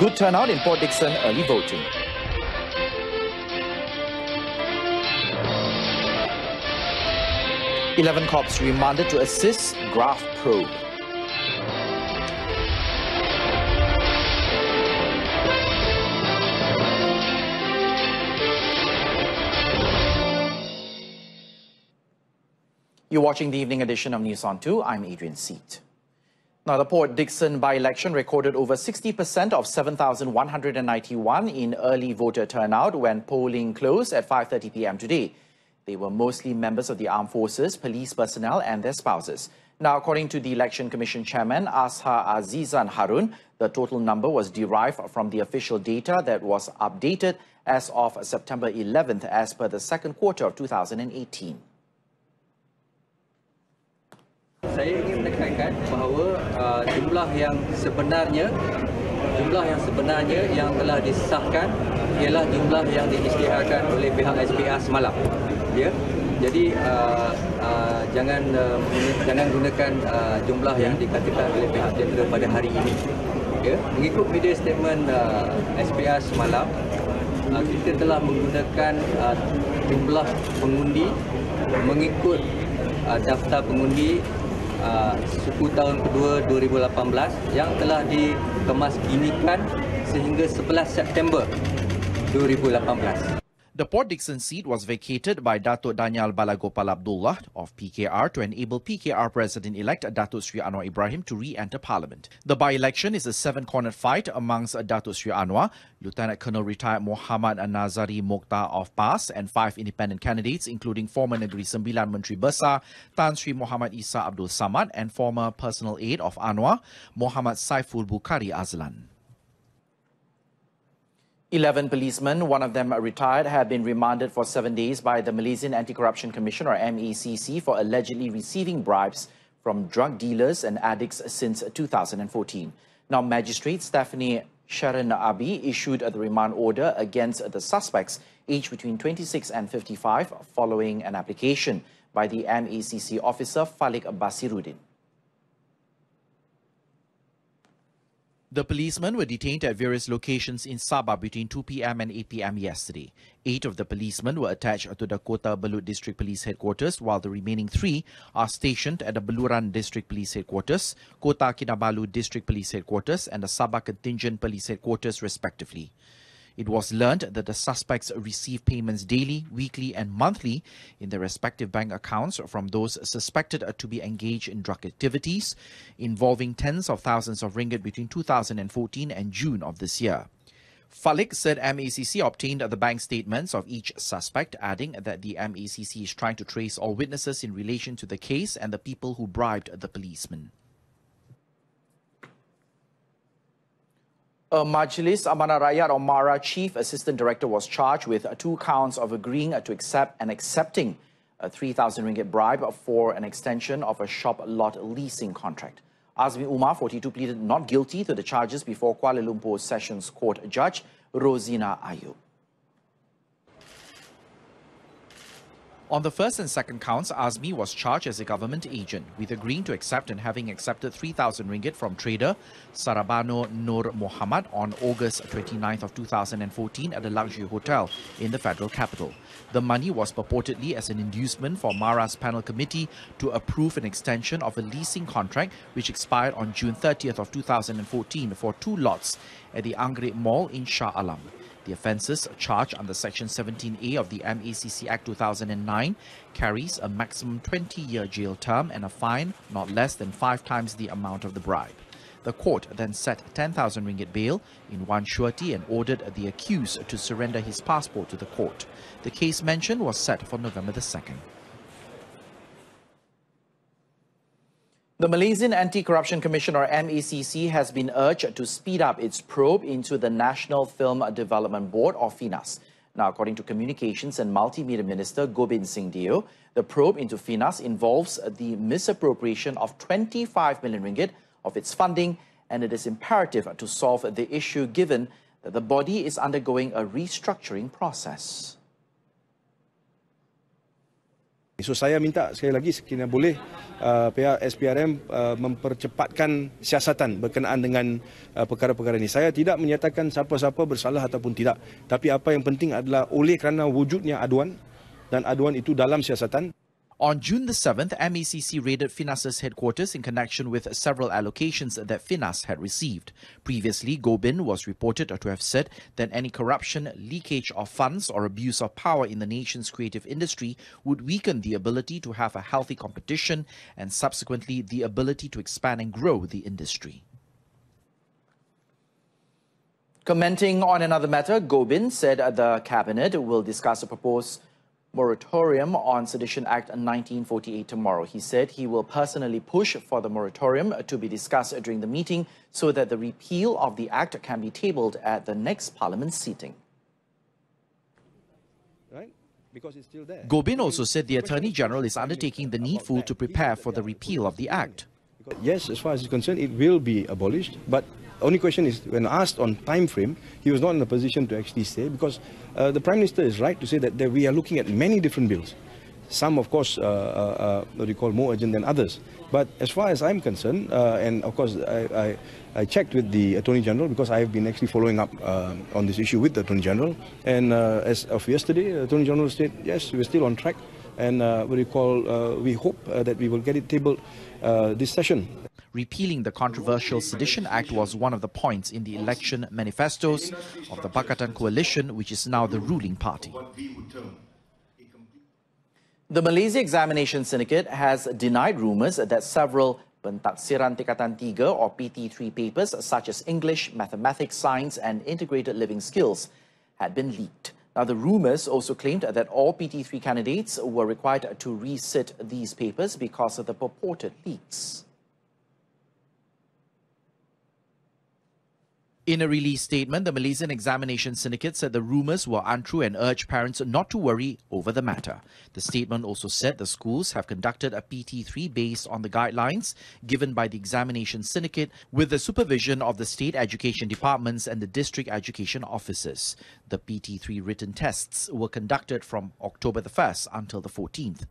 Good turnout in Port Dickson early voting. "11 cops remanded to assist graft probe." You're watching the evening edition of News on 2. I'm Adrian Seat. Now, the Port Dickson by-election recorded over 60% of 7,191 in early voter turnout when polling closed at 5:30 p.m. today. They were mostly members of the armed forces, police personnel and their spouses. Now, according to the Election Commission Chairman Ashar Azizan Harun, the total number was derived from the official data that was updated as of September 11th as per the second quarter of 2018. Saya ingin menekankan bahawa jumlah yang sebenarnya yang telah disahkan ialah jumlah yang diisytiharkan oleh pihak SPA semalam. Ya. Jadi jangan gunakan jumlah yang dikatakan oleh pihak tentera pada hari ini. Ya. Mengikut media statement SPA semalam, kita telah menggunakan jumlah pengundi mengikut daftar pengundi suku tahun kedua 2018 yang telah dikemasginikan sehingga 11 September 2018. The Port Dickson seat was vacated by Datuk Daniel Balagopal Abdullah of PKR to enable PKR President-elect Datuk Sri Anwar Ibrahim to re-enter Parliament. The by-election is a seven-cornered fight amongst Datuk Sri Anwar, Lieutenant Colonel retired Muhammad Nazari Mokhtar of PAS and 5 independent candidates including former Negeri Sembilan Menteri Besar Tan Sri Muhammad Isa Abdul Samad and former personal aide of Anwar, Muhammad Saiful Bukhari Azlan. 11 policemen, one of them retired, have been remanded for 7 days by the Malaysian Anti-Corruption Commission or MACC for allegedly receiving bribes from drug dealers and addicts since 2014. Now, Magistrate Stephanie Sharon Abi issued the remand order against the suspects aged between 26 and 55 following an application by the MACC officer Falik Basiruddin. The policemen were detained at various locations in Sabah between 2 p.m. and 8 p.m. yesterday. 8 of the policemen were attached to the Kota Belud District Police Headquarters, while the remaining 3 are stationed at the Beluran District Police Headquarters, Kota Kinabalu District Police Headquarters and the Sabah Contingent Police Headquarters, respectively. It was learned that the suspects receive payments daily, weekly and monthly in their respective bank accounts from those suspected to be engaged in drug activities involving tens of thousands of ringgit between 2014 and June of this year. Falik said MACC obtained the bank statements of each suspect, adding that the MACC is trying to trace all witnesses in relation to the case and the people who bribed the policemen. A Majlis Amanah Rakyat or MARA Chief Assistant Director was charged with 2 counts of agreeing to accept and accepting a 3,000 ringgit bribe for an extension of a shop lot leasing contract. Azmi Umar, 42, pleaded not guilty to the charges before Kuala Lumpur Sessions Court Judge Rosina Ayub. On the first and second counts, Azmi was charged as a government agent with agreeing to accept and having accepted 3,000 ringgit from trader Sarabano Nur Muhammad on August 29th of 2014 at a luxury hotel in the federal capital. The money was purportedly as an inducement for MARA's panel committee to approve an extension of a leasing contract which expired on June 30th of 2014 for 2 lots at the Anggrek Mall in Shah Alam. The offences charged under Section 17A of the MACC Act 2009 carries a maximum 20-year jail term and a fine not less than 5 times the amount of the bribe. The court then set 10,000 ringgit bail in one surety and ordered the accused to surrender his passport to the court. The case mentioned was set for November the 2nd. The Malaysian Anti-Corruption Commission or MACC has been urged to speed up its probe into the National Film Development Board or FINAS. Now, according to Communications and Multimedia Minister Gobind Singh Deo, the probe into FINAS involves the misappropriation of 25 million ringgit of its funding, and it is imperative to solve the issue given that the body is undergoing a restructuring process. So saya minta sekali lagi sekiranya boleh pihak SPRM mempercepatkan siasatan berkenaan dengan perkara-perkara ini. Saya tidak menyatakan siapa-siapa bersalah ataupun tidak. Tapi apa yang penting adalah oleh kerana wujudnya aduan dan aduan itu dalam siasatan. On June the 7th, MACC raided FINAS's headquarters in connection with several allocations that FINAS had received. Previously, Gobin was reported to have said that any corruption, leakage of funds or abuse of power in the nation's creative industry would weaken the ability to have a healthy competition and subsequently the ability to expand and grow the industry. Commenting on another matter, Gobin said the cabinet will discuss a proposed moratorium on Sedition Act 1948 tomorrow. He said he will personally push for the moratorium to be discussed during the meeting so that the repeal of the act can be tabled at the next parliament sitting. Right? Because it's still there. Gobin also said the Attorney General is undertaking the needful to prepare for the repeal of the act. Yes, as far as it's concerned, it will be abolished, but only question is, when asked on time frame, he was not in a position to actually say, because the Prime Minister is right to say that we are looking at many different bills. Some, of course, what we call more urgent than others. But as far as I'm concerned, and of course, I checked with the Attorney General, because I have been actually following up on this issue with the Attorney General. And as of yesterday, the Attorney General said, yes, we're still on track. And we hope that we will get it tabled this session. Repealing the controversial Sedition Act was one of the points in the election manifestos of the Pakatan Coalition, which is now the ruling party. The Malaysia Examination Syndicate has denied rumours that several Pentaksiran Tingkatan 3 or PT3 papers such as English, Mathematics, Science and Integrated Living Skills had been leaked. Now, the rumours also claimed that all PT3 candidates were required to resit these papers because of the purported leaks. In a release statement, the Malaysian Examination Syndicate said the rumours were untrue and urged parents not to worry over the matter. The statement also said the schools have conducted a PT3 based on the guidelines given by the Examination Syndicate with the supervision of the state education departments and the district education officers. The PT3 written tests were conducted from October the 1st until the 14th.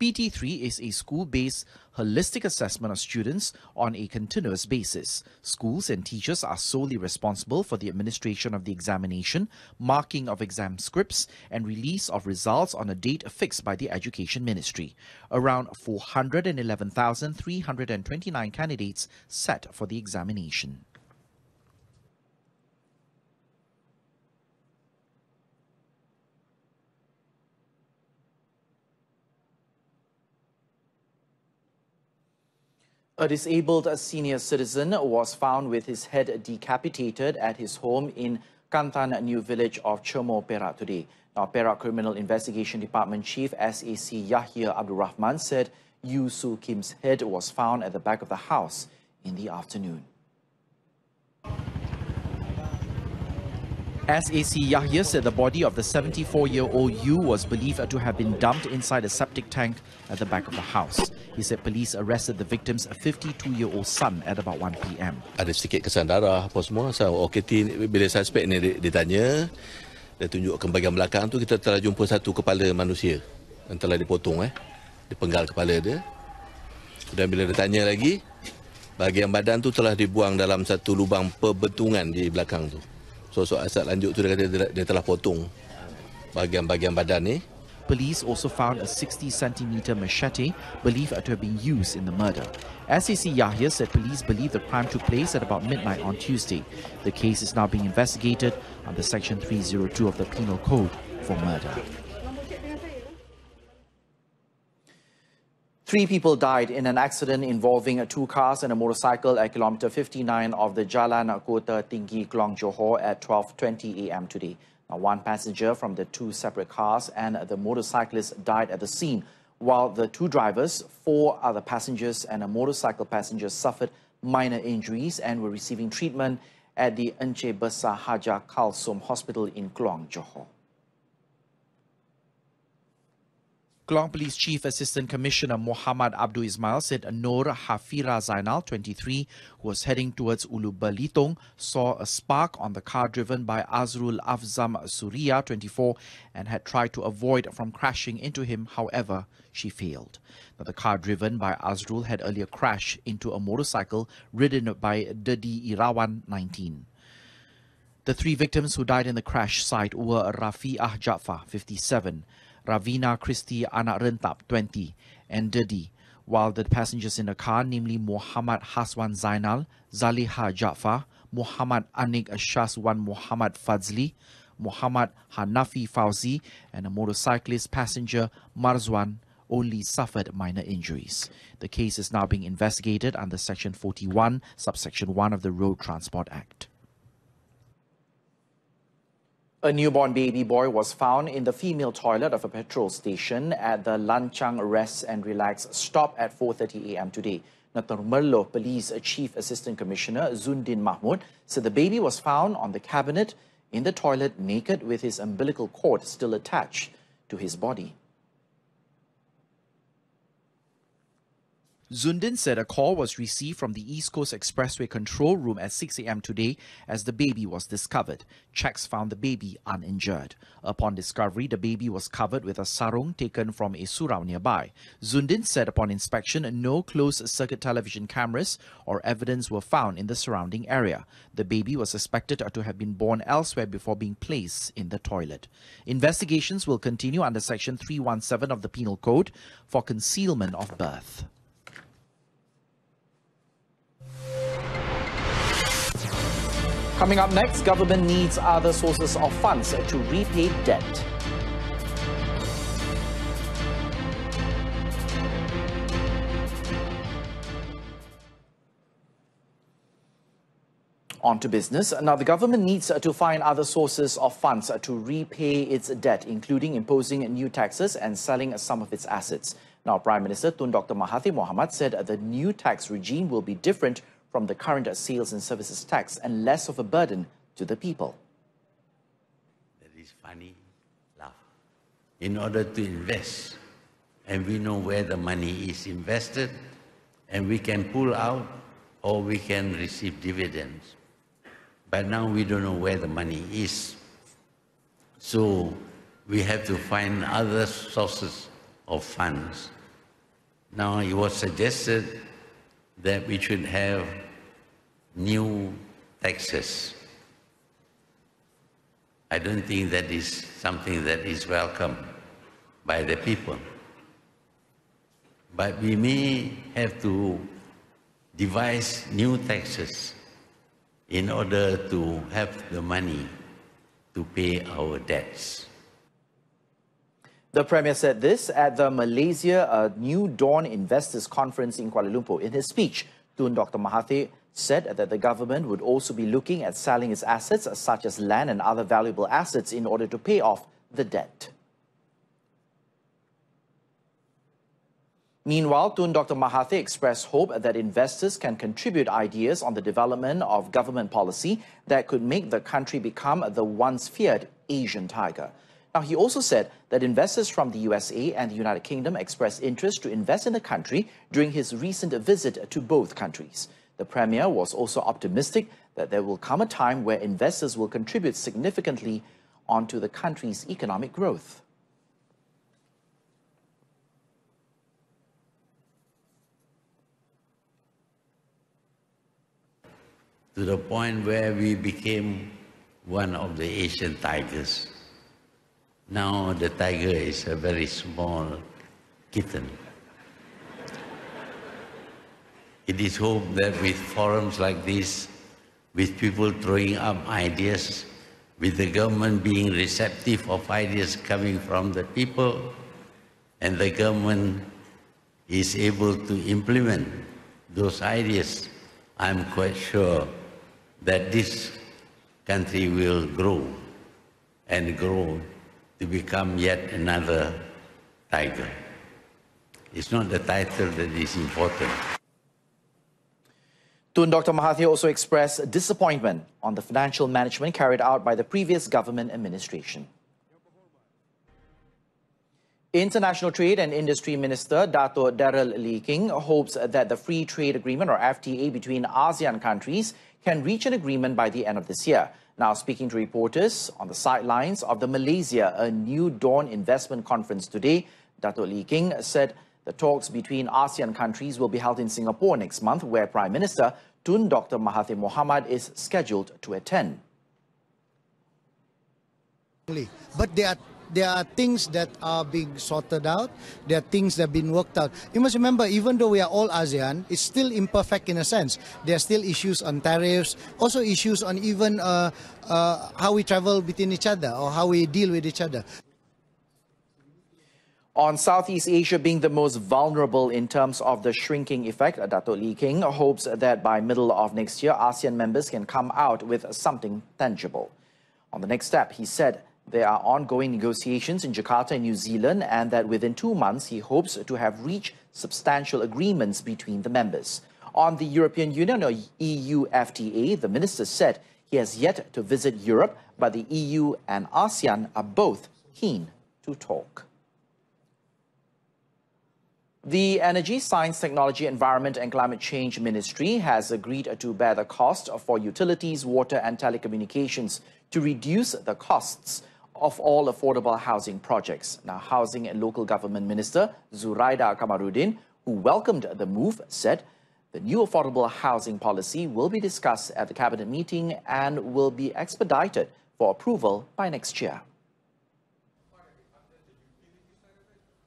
PT3 is a school-based holistic assessment of students on a continuous basis. Schools and teachers are solely responsible for the administration of the examination, marking of exam scripts, and release of results on a date fixed by the Education Ministry. Around 411,329 candidates sat for the examination. A disabled senior citizen was found with his head decapitated at his home in Kantan New Village of Chermo, Perak today. Now, Perak Criminal Investigation Department Chief SAC Yahya Abdul Rahman said Yu Su Kim's head was found at the back of the house in the afternoon. SAC Yahya said the body of the 74-year-old Yu was believed to have been dumped inside a septic tank at the back of the house. He said police arrested the victim's 52-year-old son at about 1 p.m. Ada sedikit kesan darah apa semua. So, OKT bila suspek ni ditanya, dia tunjukkan bahagian belakang tu kita telah jumpa satu kepala manusia yang telah dipotong dipenggal kepala dia. Dan bila ditanya lagi, bahagian badan tu telah dibuang dalam satu lubang perbentungan di belakang tu. So asal lanjut tu dia kata dia telah potong bahagian-bahagian badan ni. Police also found a 60-centimeter machete believed to have been used in the murder. SAC Yahya said police believe the crime took place at about midnight on Tuesday. The case is now being investigated under Section 302 of the Penal Code for murder. 3 people died in an accident involving 2 cars and a motorcycle at kilometer 59 of the Jalan Kota Tinggi, Klang, Johor at 12:20 a.m. today. Now, 1 passenger from the 2 separate cars and the motorcyclist died at the scene, while the 2 drivers, 4 other passengers and a motorcycle passenger suffered minor injuries and were receiving treatment at the Encik Besar Haja Kalsom Hospital in Klang, Johor. Klang Police Chief Assistant Commissioner Muhammad Abdul Ismail said Noor Hafira Zainal, 23, who was heading towards Ulu Belitung, saw a spark on the car driven by Azrul Afzam Surya, 24, and had tried to avoid from crashing into him. However, she failed. Now, the car driven by Azrul had earlier crashed into a motorcycle ridden by Dedi Irawan, 19. The three victims who died in the crash site were Rafi'ah Jafar, 57, Ravina Christie Anak Rentap, 20, and Dedi, while the passengers in the car, namely Muhammad Haswan Zainal, Zaliha Jafar, Muhammad Anik Shaswan Muhammad Fazli, Muhammad Hanafi Fauzi, and a motorcyclist passenger Marzwan, only suffered minor injuries. The case is now being investigated under Section 41, subsection 1 of the Road Transport Act. A newborn baby boy was found in the female toilet of a petrol station at the Lanchang Rest and Relax stop at 4:30 a.m. today. Merloh Police Chief Assistant Commissioner Zundin Mahmud said the baby was found on the cabinet in the toilet naked with his umbilical cord still attached to his body. Zundin said a call was received from the East Coast Expressway control room at 6 a.m. today as the baby was discovered. Checks found the baby uninjured. Upon discovery, the baby was covered with a sarung taken from a surau nearby. Zundin said upon inspection, no closed-circuit television cameras or evidence were found in the surrounding area. The baby was suspected to have been born elsewhere before being placed in the toilet. Investigations will continue under Section 317 of the Penal Code for concealment of birth. Coming up next, government needs other sources of funds to repay debt. On to business. Now, the government needs to find other sources of funds to repay its debt, including imposing new taxes and selling some of its assets. Now, Prime Minister Tun Dr. Mahathir Mohamad said the new tax regime will be different from the current sales and services tax and less of a burden to the people. That is funny, laugh. In order to invest, and we know where the money is invested, and we can pull out or we can receive dividends. But now we don't know where the money is. So we have to find other sources of funds. Now it was suggested that we should have new taxes. I don't think that is something that is welcome by the people. But we may have to devise new taxes in order to have the money to pay our debts. The Premier said this at the Malaysia New Dawn Investors Conference in Kuala Lumpur. In his speech, Tun Dr. Mahathir said that the government would also be looking at selling its assets, such as land and other valuable assets, in order to pay off the debt. Meanwhile, Tun Dr. Mahathir expressed hope that investors can contribute ideas on the development of government policy that could make the country become the once feared Asian tiger. Now, he also said that investors from the USA and the United Kingdom expressed interest to invest in the country during his recent visit to both countries. The Premier was also optimistic that there will come a time where investors will contribute significantly onto the country's economic growth. To the point where we became one of the Asian tigers. Now the tiger is a very small kitten. It is hoped that with forums like this, with people throwing up ideas, with the government being receptive of ideas coming from the people, and the government is able to implement those ideas, I'm quite sure that this country will grow and grow to become yet another tiger. It's not the title that is important. Tun Dr. Mahathir also expressed disappointment on the financial management carried out by the previous government administration. International Trade and Industry Minister Dato' Daryl Lee King hopes that the Free Trade Agreement or FTA between ASEAN countries can reach an agreement by the end of this year. Now speaking to reporters on the sidelines of the Malaysia A New Dawn Investment Conference today, Dato' Lee King said the talks between ASEAN countries will be held in Singapore next month, where Prime Minister Tun Dr. Mahathir Mohamad is scheduled to attend. But there are things that are being sorted out. There are things that have been worked out. You must remember, even though we are all ASEAN, it's still imperfect in a sense. There are still issues on tariffs, also issues on even how we travel between each other or how we deal with each other. On Southeast Asia being the most vulnerable in terms of the shrinking effect, Dato' Lee King hopes that by middle of next year, ASEAN members can come out with something tangible. On the next step, he said there are ongoing negotiations in Jakarta and New Zealand, and that within 2 months, he hopes to have reached substantial agreements between the members. On the European Union or EU FTA, the minister said he has yet to visit Europe, but the EU and ASEAN are both keen to talk. The Energy, Science, Technology, Environment and Climate Change Ministry has agreed to bear the cost for utilities, water and telecommunications to reduce the costs of all affordable housing projects. Now, Housing and Local Government Minister Zuraida Kamarudin, who welcomed the move, said the new affordable housing policy will be discussed at the Cabinet meeting and will be expedited for approval by next year.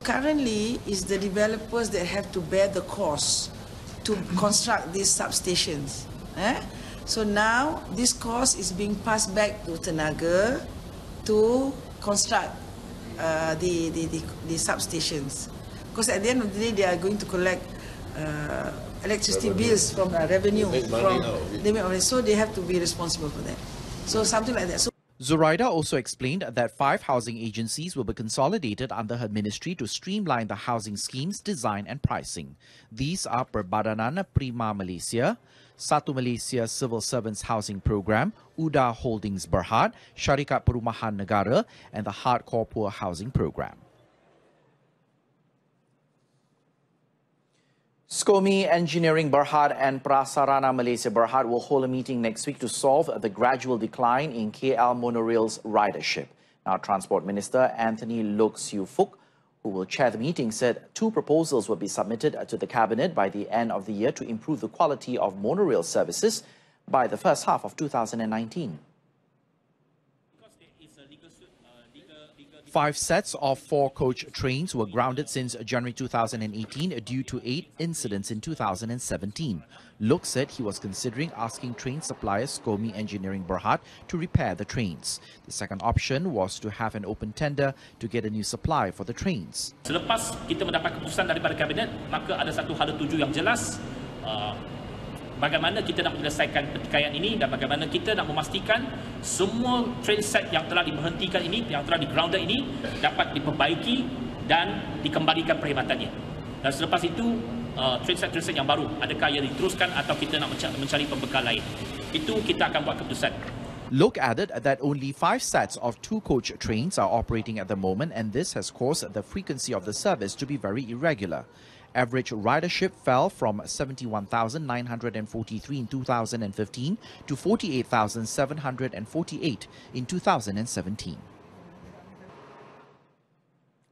Currently, it's the developers that have to bear the cost to construct these substations. So now, this cost is being passed back to Tenaga to construct the substations. Because at the end of the day, they are going to collect electricity bills from revenue. So they have to be responsible for that. So something like that. So Zuraida also explained that 5 housing agencies will be consolidated under her ministry to streamline the housing schemes, design and pricing. These are Perbadanan Prima Malaysia, Satu Malaysia Civil Servants Housing Program, UDA Holdings Berhad, Syarikat Perumahan Negara and the Hardcore Poor Housing Program. SCOMI Engineering Berhad and Prasarana Malaysia Berhad will hold a meeting next week to solve the gradual decline in KL monorail's ridership. Now, Transport Minister Anthony Loke Siu Fook, who will chair the meeting, said 2 proposals will be submitted to the Cabinet by the end of the year to improve the quality of monorail services by the first half of 2019. 5 sets of 4 coach trains were grounded since January 2018 due to 8 incidents in 2017. Look said he was considering asking train supplier SCOMI Engineering Berhad to repair the trains. The second option was to have an open tender to get a new supply for the trains. Selepas kita mendapat keputusan daripada Kabinet, maka ada satu hala tuju yang jelas bagaimana kita nak menyelesaikan pertikaian ini dan bagaimana kita nak memastikan semua train set yang telah diberhentikan ini, yang telah di-grounded ini dapat diperbaiki dan dikembalikan perkhidmatannya. Dan selepas itu, train set yang baru, adakah ia diteruskan atau kita nak mencari pembekal lain. Itu kita akan buat keputusan. Loke added that only 5 sets of 2 coach trains are operating at the moment, and this has caused the frequency of the service to be very irregular. Average ridership fell from 71,943 in 2015 to 48,748 in 2017.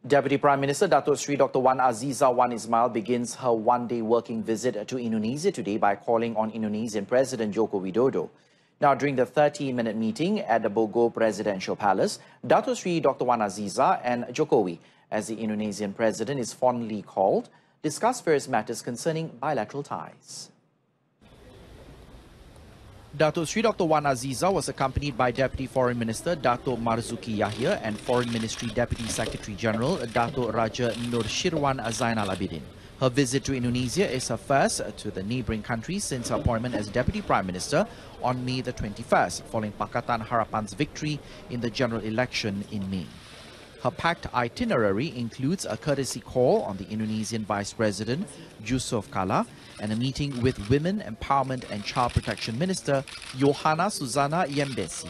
Deputy Prime Minister Datuk Sri Dr. Wan Azizah Wan Ismail begins her one-day working visit to Indonesia today by calling on Indonesian President Joko Widodo. Now, during the 30-minute meeting at the Bogor Presidential Palace, Datuk Sri Dr. Wan Azizah and Jokowi, as the Indonesian President is fondly called, discuss various matters concerning bilateral ties. Datuk Sri Dr. Wan Azizah was accompanied by Deputy Foreign Minister Datuk Marzuki Yahya and Foreign Ministry Deputy Secretary General Datuk Raja Nur Shirwan Zainal Abidin. Her visit to Indonesia is her first to the neighbouring country since her appointment as Deputy Prime Minister on May the 21st, following Pakatan Harapan's victory in the general election in May. Her packed itinerary includes a courtesy call on the Indonesian Vice President, Yusuf Kala, and a meeting with Women Empowerment and Child Protection Minister, Yohana Suzana Yembesi.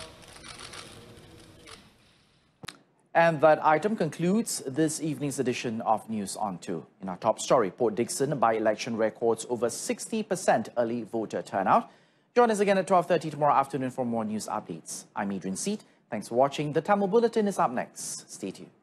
And that item concludes this evening's edition of News on 2. In our top story, Port Dickson by-election records over 60% early voter turnout. Join us again at 12:30 tomorrow afternoon for more news updates. I'm Adrian Seat. Thanks for watching. The Tamil Bulletin is up next. Stay tuned.